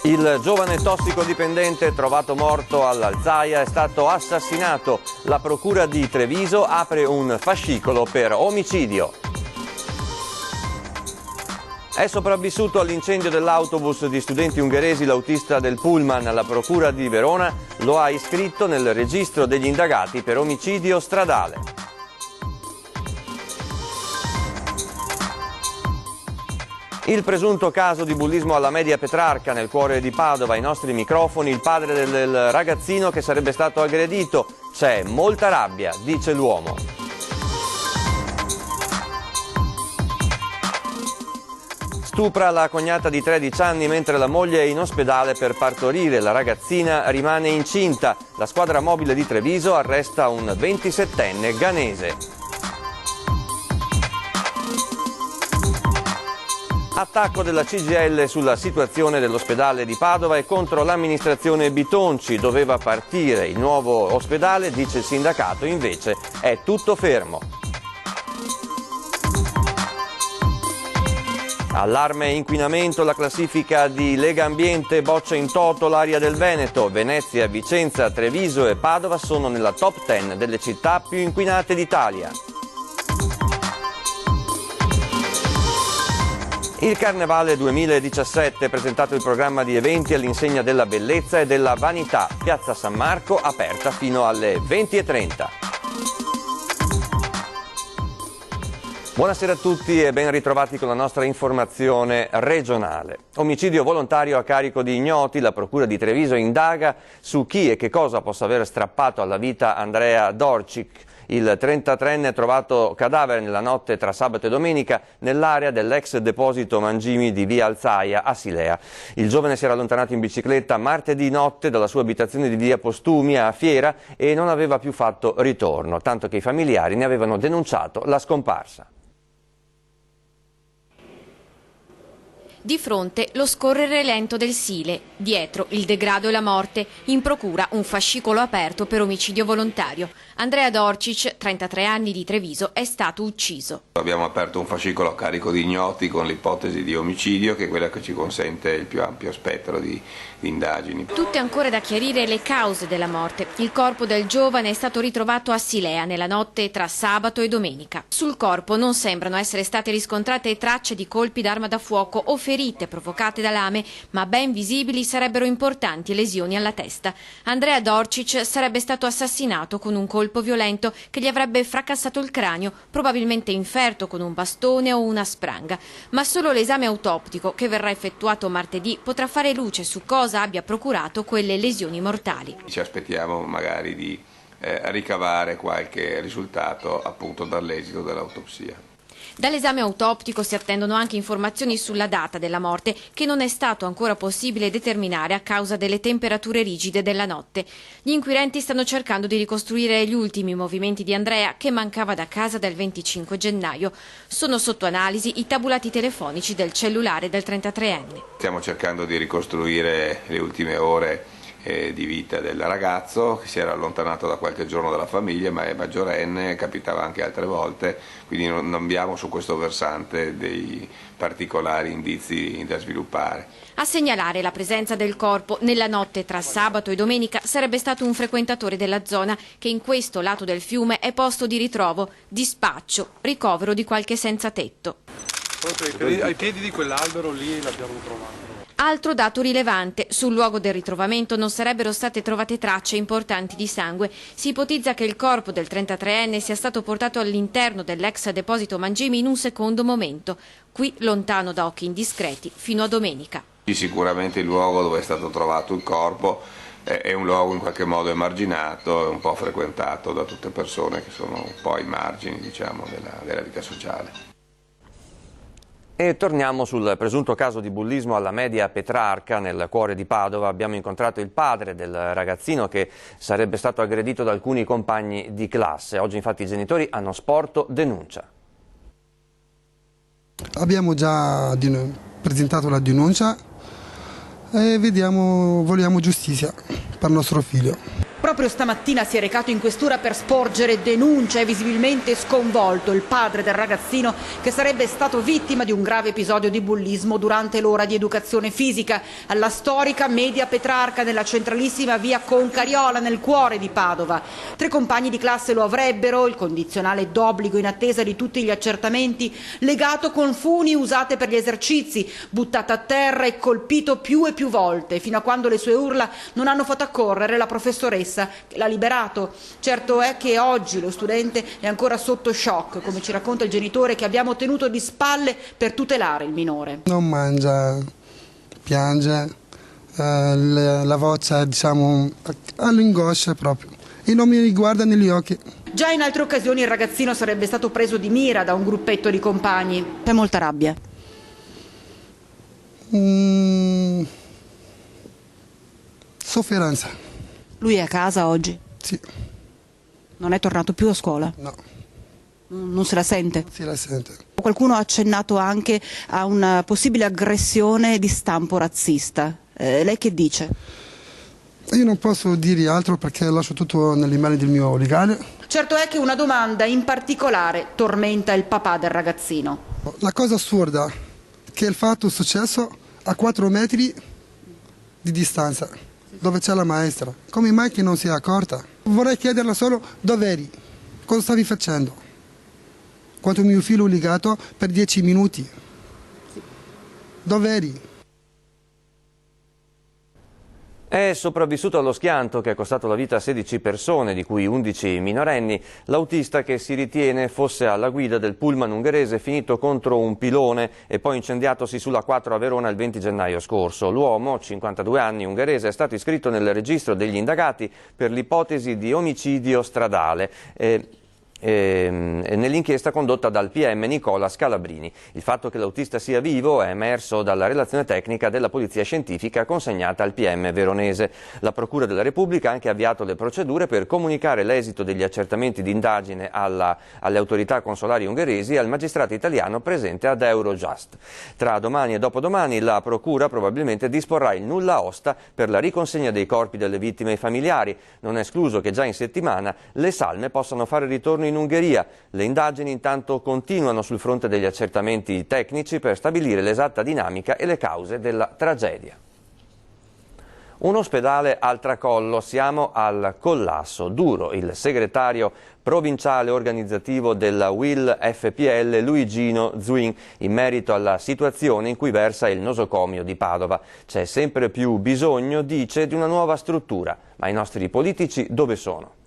Il giovane tossicodipendente trovato morto all'Alzaia è stato assassinato. La procura di Treviso apre un fascicolo per omicidio. È sopravvissuto all'incendio dell'autobus di studenti ungheresi l'autista del pullman. La procura di Verona lo ha iscritto nel registro degli indagati per omicidio stradale. Il presunto caso di bullismo alla Media Petrarca nel cuore di Padova. Ai nostri microfoni il padre del ragazzino che sarebbe stato aggredito. C'è molta rabbia, dice l'uomo. Stupra la cognata di 13 anni mentre la moglie è in ospedale per partorire. La ragazzina rimane incinta. La squadra mobile di Treviso arresta un 27enne ghanese. Attacco della CGIL sulla situazione dell'ospedale di Padova e contro l'amministrazione Bitonci. Doveva partire il nuovo ospedale, dice il sindacato, invece è tutto fermo. Allarme e inquinamento, la classifica di Lega Ambiente boccia in toto l'aria del Veneto. Venezia, Vicenza, Treviso e Padova sono nella top 10 delle città più inquinate d'Italia. Il Carnevale 2017 ha presentato il programma di eventi all'insegna della bellezza e della vanità. Piazza San Marco aperta fino alle 20:30. Buonasera a tutti e ben ritrovati con la nostra informazione regionale. Omicidio volontario a carico di ignoti. La procura di Treviso indaga su chi e che cosa possa aver strappato alla vita Andrea Dorcic. Il 33enne trovato cadavere nella notte tra sabato e domenica nell'area dell'ex deposito mangimi di via Alzaia a Silea. Il giovane si era allontanato in bicicletta martedì notte dalla sua abitazione di via Postumia a Fiera e non aveva più fatto ritorno, tanto che i familiari ne avevano denunciato la scomparsa. Di fronte lo scorrere lento del Sile, dietro il degrado e la morte, in procura un fascicolo aperto per omicidio volontario. Andrea Dorcic, 33 anni, di Treviso, è stato ucciso. Abbiamo aperto un fascicolo a carico di ignoti con l'ipotesi di omicidio, che è quella che ci consente il più ampio spettro di indagini. Tutte ancora da chiarire le cause della morte. Il corpo del giovane è stato ritrovato a Silea nella notte tra sabato e domenica. Sul corpo non sembrano essere state riscontrate tracce di colpi d'arma da fuoco o ferite provocate da lame, ma ben visibili sarebbero importanti lesioni alla testa. Andrea Dorcic sarebbe stato assassinato con un colpo violento che gli avrebbe fracassato il cranio, probabilmente inferto con un bastone o una spranga. Ma solo l'esame autoptico, che verrà effettuato martedì, potrà fare luce su cosa abbia procurato quelle lesioni mortali. Ci aspettiamo magari di ricavare qualche risultato appunto dall'esito dell'autopsia. Dall'esame autoptico si attendono anche informazioni sulla data della morte, che non è stato ancora possibile determinare a causa delle temperature rigide della notte. Gli inquirenti stanno cercando di ricostruire gli ultimi movimenti di Andrea, che mancava da casa dal 25 gennaio. Sono sotto analisi i tabulati telefonici del cellulare del 33enne. Stiamo cercando di ricostruire le ultime ore di vita del ragazzo, che si era allontanato da qualche giorno dalla famiglia, ma è maggiorenne, capitava anche altre volte, quindi non abbiamo su questo versante dei particolari indizi da sviluppare. A segnalare la presenza del corpo nella notte tra sabato e domenica sarebbe stato un frequentatore della zona, che in questo lato del fiume è posto di ritrovo, dispaccio, ricovero di qualche senza tetto. Ai piedi di quell'albero lì l'abbiamo trovato. Altro dato rilevante, sul luogo del ritrovamento non sarebbero state trovate tracce importanti di sangue. Si ipotizza che il corpo del 33enne sia stato portato all'interno dell'ex deposito mangimi in un secondo momento, qui lontano da occhi indiscreti, fino a domenica. Sicuramente il luogo dove è stato trovato il corpo è un luogo in qualche modo emarginato, un po' frequentato da tutte persone che sono un po' ai margini, diciamo, della vita sociale. E torniamo sul presunto caso di bullismo alla Media Petrarca nel cuore di Padova. Abbiamo incontrato il padre del ragazzino che sarebbe stato aggredito da alcuni compagni di classe. Oggi infatti i genitori hanno sporto denuncia. Abbiamo già presentato la denuncia e vogliamo giustizia per nostro figlio. Proprio stamattina si è recato in questura per sporgere denuncia e visibilmente sconvolto il padre del ragazzino che sarebbe stato vittima di un grave episodio di bullismo durante l'ora di educazione fisica alla storica media Petrarca nella centralissima via Concariola nel cuore di Padova. 3 compagni di classe lo avrebbero, il condizionale d'obbligo in attesa di tutti gli accertamenti, legato con funi usate per gli esercizi, buttato a terra e colpito più e più volte fino a quando le sue urla non hanno fatto accorrere la professoressa che l'ha liberato. Certo è che oggi lo studente è ancora sotto shock, come ci racconta il genitore che abbiamo tenuto di spalle per tutelare il minore. Non mangia, piange, la voce diciamo all'ingoscia proprio e non mi riguarda negli occhi. Già in altre occasioni il ragazzino sarebbe stato preso di mira da un gruppetto di compagni. C'è molta rabbia. Sofferenza. Lui è a casa oggi? Sì. Non è tornato più a scuola? No. Non se la sente? Non se la sente. Qualcuno ha accennato anche a una possibile aggressione di stampo razzista. Lei che dice? Io non posso dire altro perché lascio tutto nelle mani del mio legale. Certo è che una domanda in particolare tormenta il papà del ragazzino. La cosa assurda è che il fatto è successo a 4 metri di distanza, dove c'è la maestra. Come mai che non si è accorta? Vorrei chiederla solo dove eri, cosa stavi facendo? Quanto mio figlio legato per 10 minuti. Dove eri? È sopravvissuto allo schianto che è costato la vita a 16 persone, di cui 11 minorenni, l'autista che si ritiene fosse alla guida del pullman ungherese finito contro un pilone e poi incendiatosi sulla 4 a Verona il 20 gennaio scorso. L'uomo, 52 anni, ungherese, è stato iscritto nel registro degli indagati per l'ipotesi di omicidio stradale. Nell'inchiesta condotta dal PM Nicola Scalabrini. Il fatto che l'autista sia vivo è emerso dalla relazione tecnica della polizia scientifica consegnata al PM veronese. La Procura della Repubblica ha anche avviato le procedure per comunicare l'esito degli accertamenti di indagine alle autorità consolari ungheresi e al magistrato italiano presente ad Eurojust. Tra domani e dopodomani la Procura probabilmente disporrà il nulla osta per la riconsegna dei corpi delle vittime ai familiari. Non è escluso che già in settimana le salme possano fare ritorno in Ungheria. Le indagini intanto continuano sul fronte degli accertamenti tecnici per stabilire l'esatta dinamica e le cause della tragedia. Un ospedale al tracollo, siamo al collasso. Duro il segretario provinciale organizzativo della UIL FPL Luigino Zuin in merito alla situazione in cui versa il nosocomio di Padova. C'è sempre più bisogno, dice, di una nuova struttura, ma i nostri politici dove sono?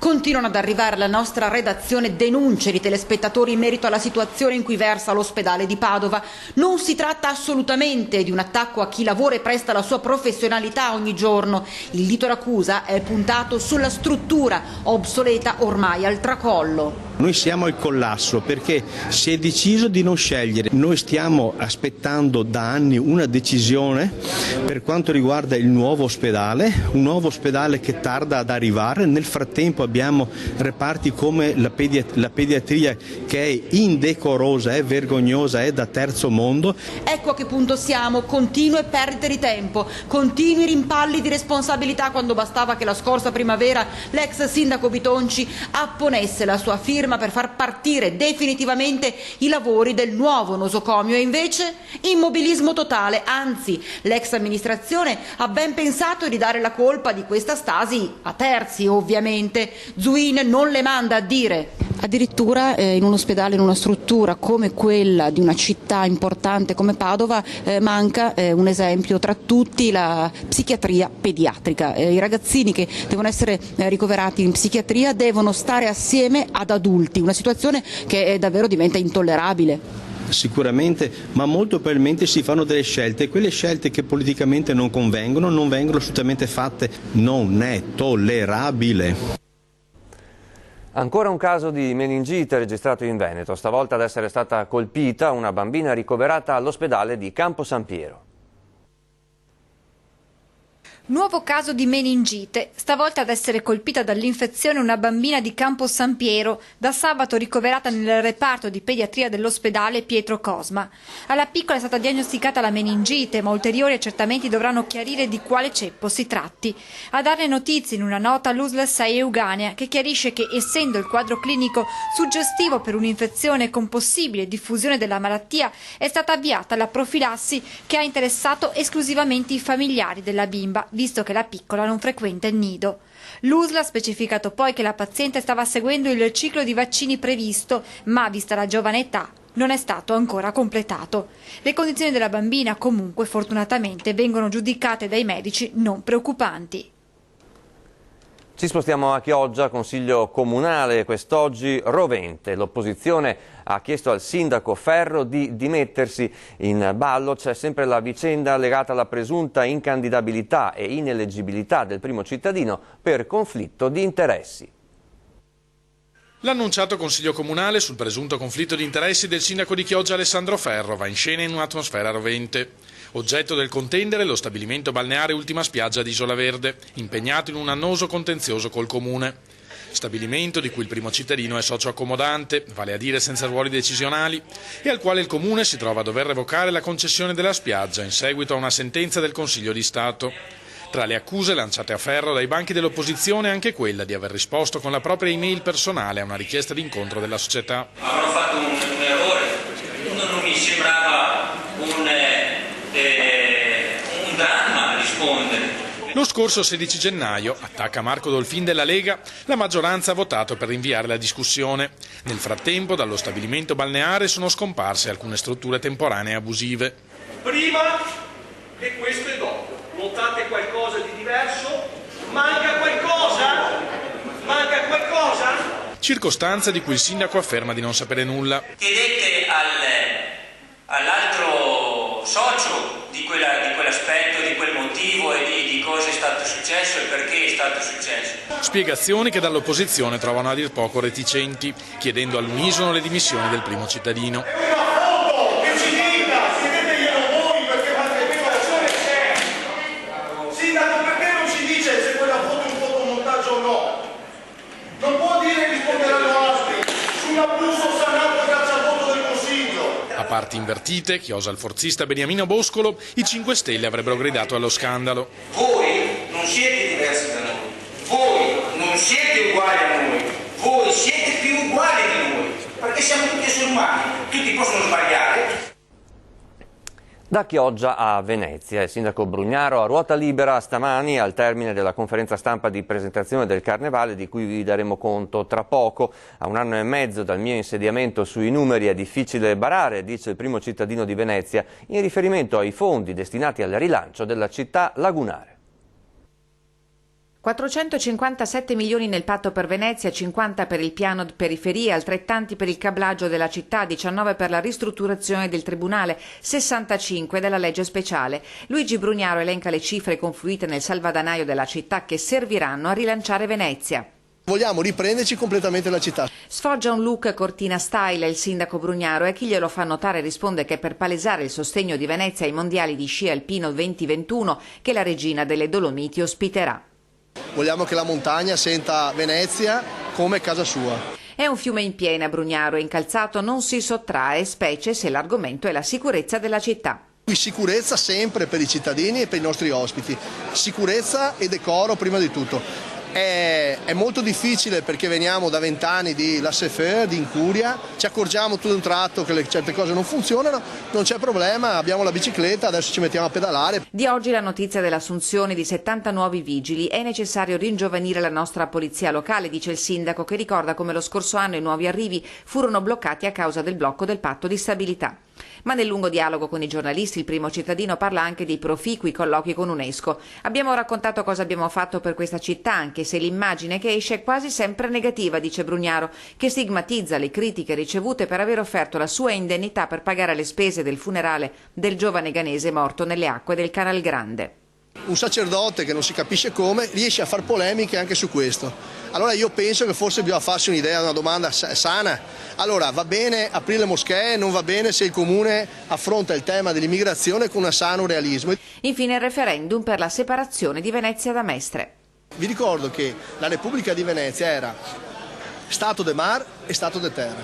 Continuano ad arrivare alla nostra redazione denunce di telespettatori in merito alla situazione in cui versa l'ospedale di Padova. Non si tratta assolutamente di un attacco a chi lavora e presta la sua professionalità ogni giorno. Il dito d'accusa è puntato sulla struttura, obsoleta ormai al tracollo. Noi siamo al collasso perché si è deciso di non scegliere. Noi stiamo aspettando da anni una decisione per quanto riguarda il nuovo ospedale, un nuovo ospedale che tarda ad arrivare. Nel frattempo abbiamo reparti come la pediatria che è indecorosa, è vergognosa, è da terzo mondo. Ecco a che punto siamo, continue perdite di tempo, continui rimpalli di responsabilità quando bastava che la scorsa primavera l'ex sindaco Bitonci apponesse la sua firma per far partire definitivamente i lavori del nuovo nosocomio e invece immobilismo totale, anzi l'ex amministrazione ha ben pensato di dare la colpa di questa stasi a terzi ovviamente. Zuin non le manda a dire. Addirittura in un ospedale, in una struttura come quella di una città importante come Padova manca un esempio tra tutti, la psichiatria pediatrica. I ragazzini che devono essere ricoverati in psichiatria devono stare assieme ad adulti, una situazione che davvero diventa intollerabile. Sicuramente, ma molto probabilmente si fanno delle scelte, quelle scelte che politicamente non convengono, non vengono assolutamente fatte, non è tollerabile. Ancora un caso di meningite registrato in Veneto, stavolta ad essere stata colpita una bambina ricoverata all'ospedale di Campo San Piero. Nuovo caso di meningite, stavolta ad essere colpita dall'infezione una bambina di Campo San Piero, da sabato ricoverata nel reparto di pediatria dell'ospedale Pietro Cosma. Alla piccola è stata diagnosticata la meningite, ma ulteriori accertamenti dovranno chiarire di quale ceppo si tratti. A darne notizie in una nota l'USL 6 Euganea, che chiarisce che, essendo il quadro clinico suggestivo per un'infezione con possibile diffusione della malattia, è stata avviata la profilassi che ha interessato esclusivamente i familiari della bimba, visto che la piccola non frequenta il nido. L'USL ha specificato poi che la paziente stava seguendo il ciclo di vaccini previsto, ma, vista la giovane età, non è stato ancora completato. Le condizioni della bambina, comunque, fortunatamente, vengono giudicate dai medici non preoccupanti. Ci spostiamo a Chioggia, Consiglio Comunale, quest'oggi rovente. L'opposizione ha chiesto al sindaco Ferro di dimettersi. In ballo c'è sempre la vicenda legata alla presunta incandidabilità e ineleggibilità del primo cittadino per conflitto di interessi. L'annunciato Consiglio Comunale sul presunto conflitto di interessi del sindaco di Chioggia Alessandro Ferro va in scena in un'atmosfera rovente. Oggetto del contendere lo stabilimento balneare Ultima Spiaggia di Isola Verde, impegnato in un annoso contenzioso col comune. Stabilimento di cui il primo cittadino è socio accomodante, vale a dire senza ruoli decisionali, e al quale il comune si trova a dover revocare la concessione della spiaggia in seguito a una sentenza del Consiglio di Stato. Tra le accuse lanciate a Ferro dai banchi dell'opposizione anche quella di aver risposto con la propria email personale a una richiesta di incontro della società. Avrò fatto un errore, non mi sembrava un dramma rispondere. Lo scorso 16 gennaio, attacca Marco Dolfin della Lega, la maggioranza ha votato per rinviare la discussione. Nel frattempo dallo stabilimento balneare sono scomparse alcune strutture temporanee abusive. Prima e questo è dopo. Notate qualcosa di diverso? Manca qualcosa? Manca qualcosa? Circostanza di cui il sindaco afferma di non sapere nulla. Chiedete all'altro socio di quell'aspetto, di quel motivo e di cosa è stato successo e perché è stato successo. Spiegazioni che dall'opposizione trovano a dir poco reticenti, chiedendo all'unisono le dimissioni del primo cittadino. A parti invertite, chiosa il forzista Beniamino Boscolo, i 5 Stelle avrebbero gridato allo scandalo. Voi non siete diversi da noi, voi non siete uguali a noi, voi siete più uguali di noi, perché siamo tutti esseri umani, tutti possono sbagliare. Da Chioggia a Venezia, il sindaco Brugnaro a ruota libera stamani al termine della conferenza stampa di presentazione del Carnevale di cui vi daremo conto tra poco. A 1 anno e mezzo dal mio insediamento sui numeri è difficile barare, dice il primo cittadino di Venezia, in riferimento ai fondi destinati al rilancio della città lagunare. 457 milioni nel patto per Venezia, 50 per il piano periferie, altrettanti per il cablaggio della città, 19 per la ristrutturazione del tribunale, 65 della legge speciale. Luigi Brugnaro elenca le cifre confluite nel salvadanaio della città che serviranno a rilanciare Venezia. Vogliamo riprenderci completamente la città. Sfoggia un look Cortina style il sindaco Brugnaro e chi glielo fa notare risponde che per palesare il sostegno di Venezia ai mondiali di sci alpino 2021 che la regina delle Dolomiti ospiterà. Vogliamo che la montagna senta Venezia come casa sua. È un fiume in piena Brugnaro e incalzato non si sottrae, specie se l'argomento è la sicurezza della città. Sicurezza sempre per i cittadini e per i nostri ospiti. Sicurezza e decoro prima di tutto. È molto difficile perché veniamo da 20 anni di laissez-faire, di incuria, ci accorgiamo tutto d'un tratto che certe cose non funzionano, non c'è problema, abbiamo la bicicletta, adesso ci mettiamo a pedalare. Di oggi la notizia dell'assunzione di 70 nuovi vigili. È necessario ringiovanire la nostra polizia locale, dice il sindaco, che ricorda come lo scorso anno i nuovi arrivi furono bloccati a causa del blocco del patto di stabilità. Ma nel lungo dialogo con i giornalisti il primo cittadino parla anche dei proficui colloqui con UNESCO. Abbiamo raccontato cosa abbiamo fatto per questa città, anche se l'immagine che esce è quasi sempre negativa, dice Brugnaro, che stigmatizza le critiche ricevute per aver offerto la sua indennità per pagare le spese del funerale del giovane ghanese morto nelle acque del Canal Grande. Un sacerdote che non si capisce come riesce a far polemiche anche su questo. Allora io penso che forse bisogna farsi un'idea, una domanda sana. Allora, va bene aprire le moschee, non va bene se il Comune affronta il tema dell'immigrazione con un sano realismo. Infine il referendum per la separazione di Venezia da Mestre. Vi ricordo che la Repubblica di Venezia era Stato de Mar e Stato de Terra.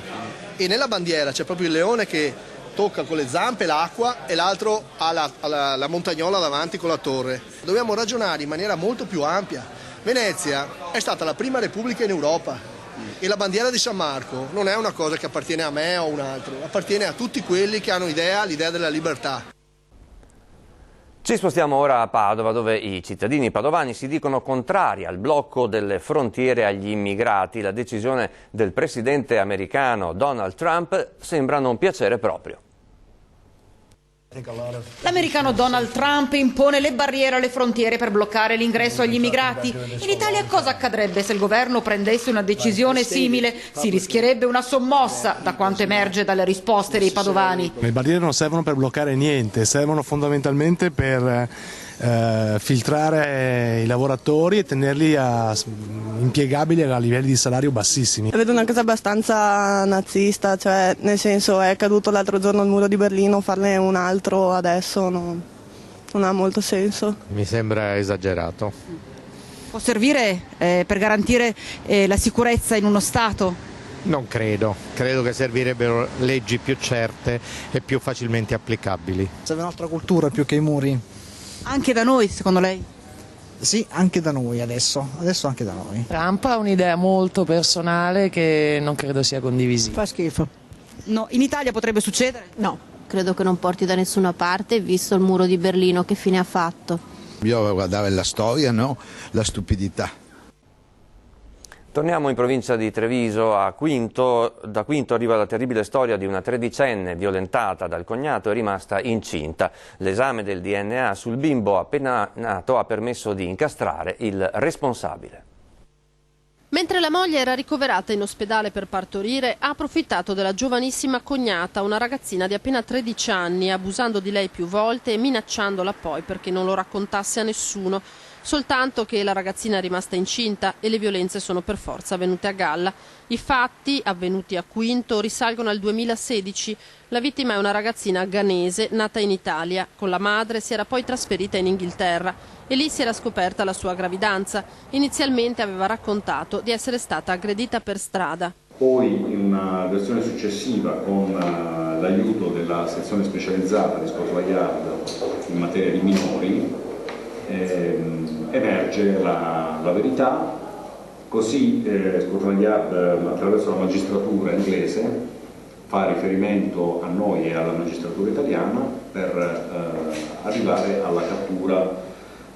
E nella bandiera c'è proprio il leone che tocca con le zampe l'acqua e l'altro ha la montagnola davanti con la torre. Dobbiamo ragionare in maniera molto più ampia. Venezia è stata la prima repubblica in Europa e la bandiera di San Marco non è una cosa che appartiene a me o a un altro, appartiene a tutti quelli che hanno l'idea della libertà. Ci spostiamo ora a Padova, dove i cittadini padovani si dicono contrari al blocco delle frontiere agli immigrati. La decisione del presidente americano Donald Trump sembra non piacere proprio. L'americano Donald Trump impone le barriere alle frontiere per bloccare l'ingresso agli immigrati. In Italia cosa accadrebbe se il governo prendesse una decisione simile? Si rischierebbe una sommossa, da quanto emerge dalle risposte dei padovani. Le barriere non servono per bloccare niente, servono fondamentalmente per filtrare i lavoratori e tenerli impiegabili a livelli di salario bassissimi. Vedo una cosa abbastanza nazista, cioè nel senso è caduto l'altro giorno il muro di Berlino, farne un altro adesso non ha molto senso. Mi sembra esagerato. Può servire per garantire la sicurezza in uno Stato? Non credo che servirebbero leggi più certe e più facilmente applicabili. Serve un'altra cultura più che i muri. Anche da noi, secondo lei? Sì, anche da noi adesso anche da noi. Trump ha un'idea molto personale che non credo sia condivisibile. Fa schifo. No, in Italia potrebbe succedere? No, credo che non porti da nessuna parte, visto il muro di Berlino che fine ha fatto. Bisogna guardare la storia, no? La stupidità. Torniamo in provincia di Treviso, da Quinto arriva la terribile storia di una tredicenne violentata dal cognato e rimasta incinta. L'esame del DNA sul bimbo appena nato ha permesso di incastrare il responsabile. Mentre la moglie era ricoverata in ospedale per partorire, ha approfittato della giovanissima cognata, una ragazzina di appena 13 anni, abusando di lei più volte e minacciandola poi perché non lo raccontasse a nessuno. Soltanto che la ragazzina è rimasta incinta e le violenze sono per forza avvenute a galla. I fatti, avvenuti a Quinto, risalgono al 2016. La vittima è una ragazzina ghanese nata in Italia. Con la madre si era poi trasferita in Inghilterra e lì si era scoperta la sua gravidanza. Inizialmente aveva raccontato di essere stata aggredita per strada. Poi in una versione successiva, con l'aiuto della sezione specializzata di Scotland Yard in materia di minori, emerge la verità, così Scotland Yard attraverso la magistratura inglese fa riferimento a noi e alla magistratura italiana per arrivare alla cattura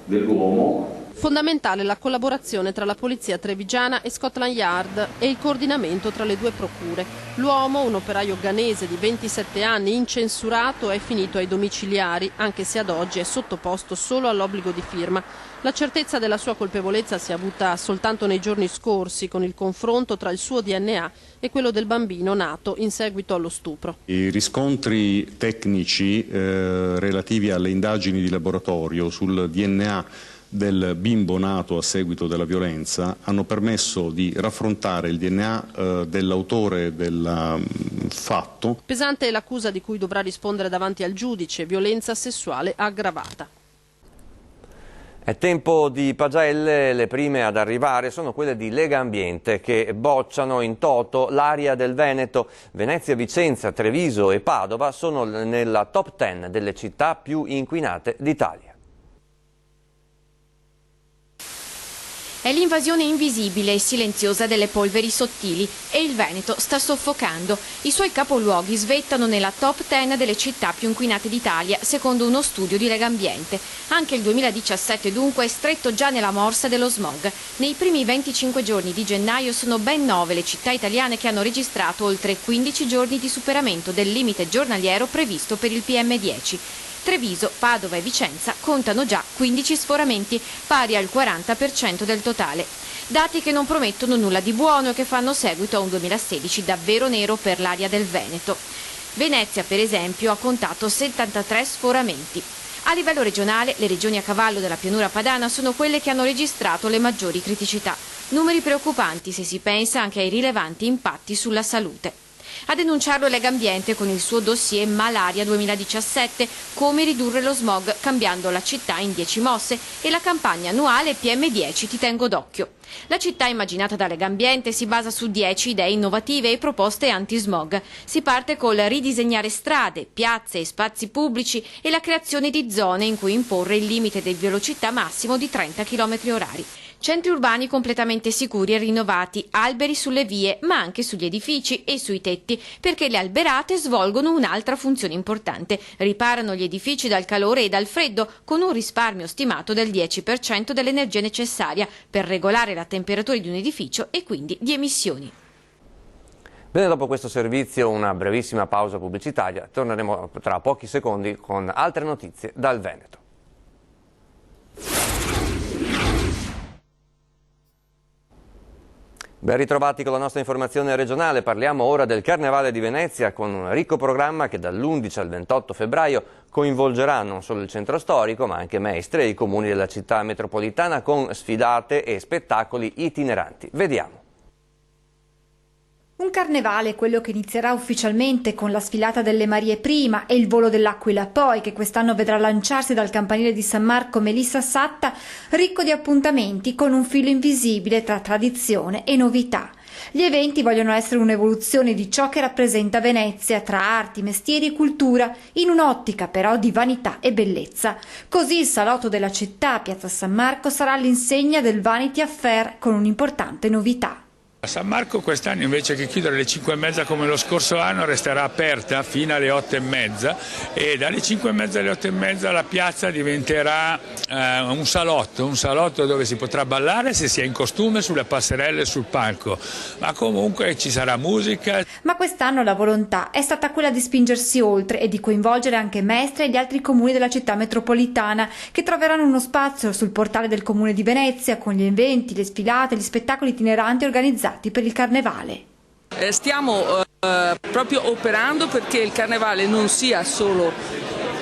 dell'uomo. Fondamentale la collaborazione tra la polizia trevigiana e Scotland Yard e il coordinamento tra le due procure. L'uomo, un operaio ghanese di 27 anni, incensurato, è finito ai domiciliari, anche se ad oggi è sottoposto solo all'obbligo di firma. La certezza della sua colpevolezza si è avuta soltanto nei giorni scorsi, con il confronto tra il suo DNA e quello del bambino nato in seguito allo stupro. I riscontri tecnici relativi alle indagini di laboratorio sul DNA del bimbo nato a seguito della violenza hanno permesso di raffrontare il DNA dell'autore del fatto. Pesante è l'accusa di cui dovrà rispondere davanti al giudice, violenza sessuale aggravata. È tempo di pagelle, le prime ad arrivare sono quelle di Legambiente che bocciano in toto l'aria del Veneto. Venezia, Vicenza, Treviso e Padova sono nella top 10 delle città più inquinate d'Italia. È l'invasione invisibile e silenziosa delle polveri sottili e il Veneto sta soffocando. I suoi capoluoghi svettano nella top 10 delle città più inquinate d'Italia, secondo uno studio di Legambiente. Anche il 2017 dunque è stretto già nella morsa dello smog. Nei primi 25 giorni di gennaio sono ben 9 le città italiane che hanno registrato oltre 15 giorni di superamento del limite giornaliero previsto per il PM10. Treviso, Padova e Vicenza contano già 15 sforamenti, pari al 40% del totale. Dati che non promettono nulla di buono e che fanno seguito a un 2016 davvero nero per l'area del Veneto. Venezia, per esempio, ha contato 73 sforamenti. A livello regionale, le regioni a cavallo della pianura padana sono quelle che hanno registrato le maggiori criticità. Numeri preoccupanti se si pensa anche ai rilevanti impatti sulla salute. A denunciarlo è Legambiente con il suo dossier Malaria 2017, come ridurre lo smog cambiando la città in 10 mosse, e la campagna annuale PM10 Ti tengo d'occhio. La città immaginata da Legambiente si basa su 10 idee innovative e proposte anti-smog. Si parte col ridisegnare strade, piazze e spazi pubblici e la creazione di zone in cui imporre il limite di velocità massimo di 30 km/h. Centri urbani completamente sicuri e rinnovati, alberi sulle vie, ma anche sugli edifici e sui tetti, perché le alberate svolgono un'altra funzione importante. Riparano gli edifici dal calore e dal freddo, con un risparmio stimato del 10% dell'energia necessaria per regolare la temperatura di un edificio e quindi di emissioni. Bene, dopo questo servizio una brevissima pausa pubblicitaria. Torneremo tra pochi secondi con altre notizie dal Veneto. Ben ritrovati con la nostra informazione regionale. Parliamo ora del Carnevale di Venezia con un ricco programma che dall'11 al 28 febbraio coinvolgerà non solo il centro storico ma anche Mestre e i comuni della città metropolitana con sfilate e spettacoli itineranti. Vediamo. Un carnevale, quello che inizierà ufficialmente con la sfilata delle Marie prima e il volo dell'Aquila poi, che quest'anno vedrà lanciarsi dal campanile di San Marco Melissa Satta, ricco di appuntamenti con un filo invisibile tra tradizione e novità. Gli eventi vogliono essere un'evoluzione di ciò che rappresenta Venezia, tra arti, mestieri e cultura, in un'ottica però di vanità e bellezza. Così il salotto della città a Piazza San Marco sarà all'insegna del Vanity Affair con un'importante novità. A San Marco quest'anno, invece che chiudere alle 5:30 come lo scorso anno, resterà aperta fino alle 8:30 e dalle 5:30 alle 8:30 la piazza diventerà un salotto dove si potrà ballare se si è in costume sulle passerelle e sul palco, ma comunque ci sarà musica. Ma quest'anno la volontà è stata quella di spingersi oltre e di coinvolgere anche Mestre e gli altri comuni della città metropolitana, che troveranno uno spazio sul portale del Comune di Venezia con gli eventi, le sfilate, gli spettacoli itineranti organizzati per il Carnevale. Stiamo proprio operando perché il Carnevale non sia solo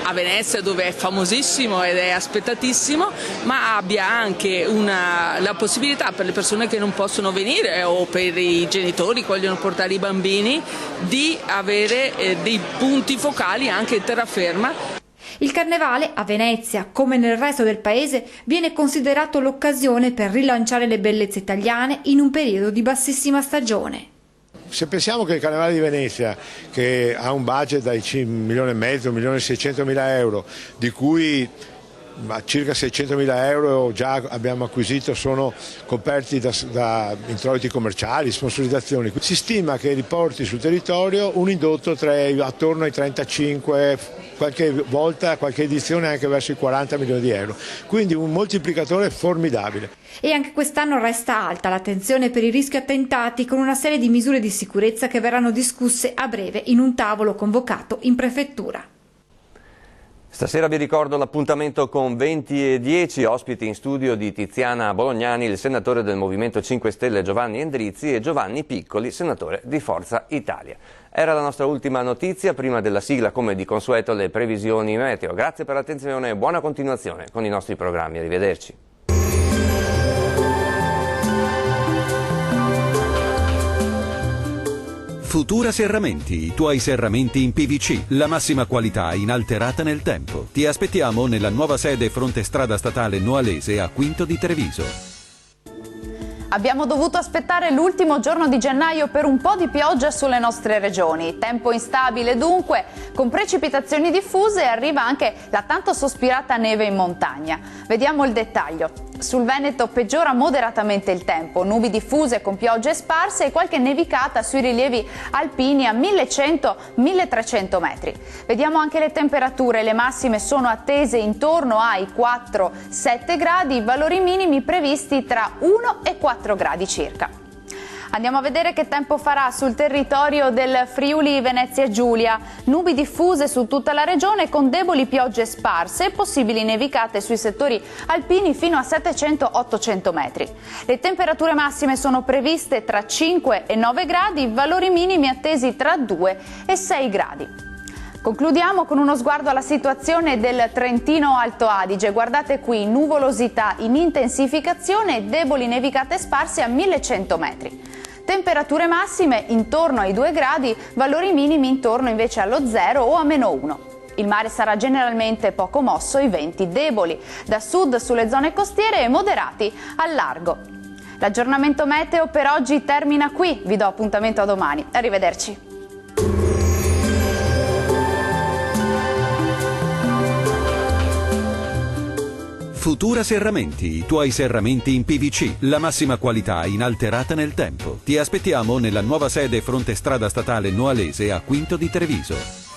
a Venezia, dove è famosissimo ed è aspettatissimo, ma abbia anche la possibilità per le persone che non possono venire o per i genitori che vogliono portare i bambini di avere dei punti focali anche in terraferma. Il Carnevale a Venezia, come nel resto del paese, viene considerato l'occasione per rilanciare le bellezze italiane in un periodo di bassissima stagione. Se pensiamo che il Carnevale di Venezia, che ha un budget dai 1,5 milioni, 1.600.000 euro, di cui circa 600.000 euro già abbiamo acquisito, sono coperti da introiti commerciali, sponsorizzazioni. Si stima che riporti sul territorio un indotto attorno ai 35, qualche volta, qualche edizione anche verso i 40 milioni di euro. Quindi un moltiplicatore formidabile. E anche quest'anno resta alta l'attenzione per i rischi attentati, con una serie di misure di sicurezza che verranno discusse a breve in un tavolo convocato in prefettura. Stasera vi ricordo l'appuntamento con 20:10, ospiti in studio di Tiziana Bolognani, il senatore del Movimento 5 Stelle Giovanni Endrizzi e Giovanni Piccoli, senatore di Forza Italia. Era la nostra ultima notizia, prima della sigla come di consueto le previsioni meteo. Grazie per l'attenzione e buona continuazione con i nostri programmi, arrivederci. Futura Serramenti, i tuoi serramenti in PVC, la massima qualità inalterata nel tempo. Ti aspettiamo nella nuova sede fronte strada statale Noalese a Quinto di Treviso. Abbiamo dovuto aspettare l'ultimo giorno di gennaio per un po' di pioggia sulle nostre regioni. Tempo instabile dunque, con precipitazioni diffuse, e arriva anche la tanto sospirata neve in montagna. Vediamo il dettaglio. Sul Veneto peggiora moderatamente il tempo, nubi diffuse con piogge sparse e qualche nevicata sui rilievi alpini a 1100-1300 metri. Vediamo anche le temperature, le massime sono attese intorno ai 4-7 gradi, valori minimi previsti tra 1 e 4 gradi circa. Andiamo a vedere che tempo farà sul territorio del Friuli Venezia Giulia. Nubi diffuse su tutta la regione con deboli piogge sparse e possibili nevicate sui settori alpini fino a 700-800 metri. Le temperature massime sono previste tra 5 e 9 gradi, valori minimi attesi tra 2 e 6 gradi. Concludiamo con uno sguardo alla situazione del Trentino Alto Adige. Guardate qui, nuvolosità in intensificazione e deboli nevicate sparse a 1100 metri. Temperature massime intorno ai 2 gradi, valori minimi intorno invece allo 0 o a -1. Il mare sarà generalmente poco mosso, i venti deboli, da sud sulle zone costiere e moderati al largo. L'aggiornamento meteo per oggi termina qui, vi do appuntamento a domani. Arrivederci. Futura Serramenti, i tuoi serramenti in PVC, la massima qualità inalterata nel tempo. Ti aspettiamo nella nuova sede fronte strada statale Noalese a Quinto di Treviso.